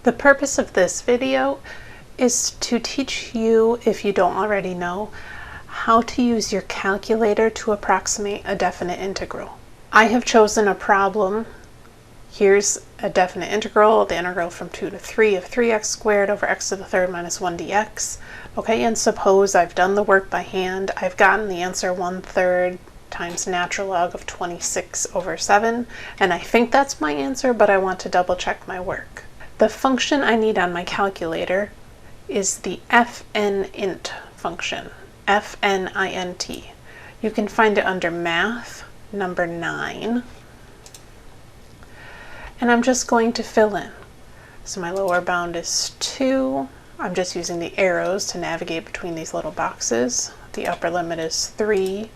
The purpose of this video is to teach you, if you don't already know, how to use your calculator to approximate a definite integral. I have chosen a problem. Here's a definite integral, the integral from 2 to 3 of 3x squared over x to the third minus 1 dx. Okay, and suppose I've done the work by hand. I've gotten the answer 1/3 times natural log of 26 over 7, and I think that's my answer, but I want to double check my work. The function I need on my calculator is the fnint function, fnint. You can find it under math, number 9. And I'm just going to fill in. So my lower bound is 2. I'm just using the arrows to navigate between these little boxes. The upper limit is 3.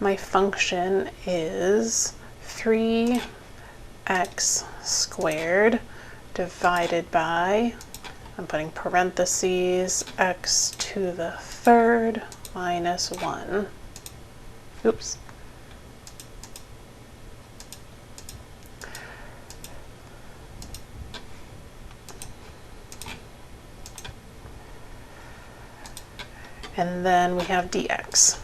My function is 3x squared divided by, I'm putting parentheses, x to the third minus 1. Oops. And then we have dx.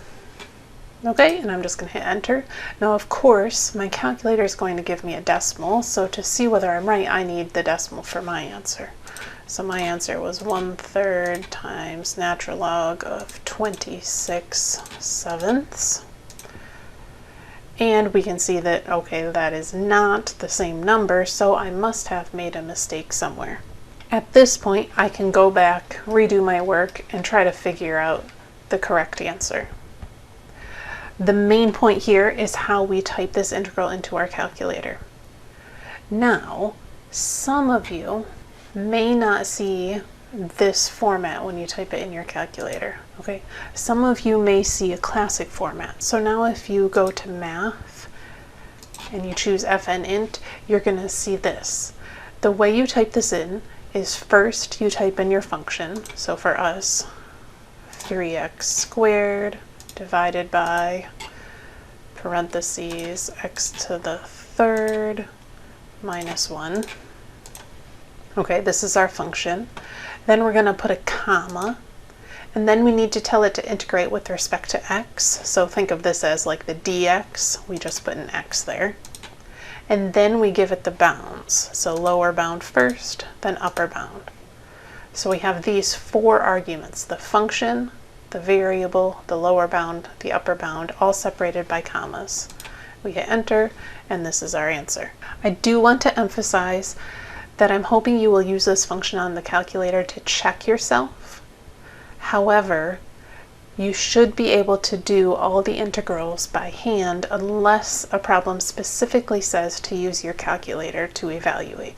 Okay, and I'm just going to hit enter. Now, of course, my calculator is going to give me a decimal, so to see whether I'm right, I need the decimal for my answer. So my answer was 1/3 times natural log of 26/7. And we can see that, okay, that is not the same number, so I must have made a mistake somewhere. At this point, I can go back, redo my work, and try to figure out the correct answer. The main point here is how we type this integral into our calculator. Now, some of you may not see this format when you type it in your calculator, okay? Some of you may see a classic format. So now if you go to math and you choose fnint, you're gonna see this. The way you type this in is first you type in your function. So for us, 3x squared divided by parentheses x to the third minus 1. Okay, this is our function. Then we're going to put a comma, and then we need to tell it to integrate with respect to x. So think of this as like the dx. We just put an x there. And then we give it the bounds. So lower bound first, then upper bound. So we have these 4 arguments: the function, the variable, the lower bound, the upper bound, all separated by commas. We hit enter, and this is our answer. I do want to emphasize that I'm hoping you will use this function on the calculator to check yourself. However, you should be able to do all the integrals by hand unless a problem specifically says to use your calculator to evaluate.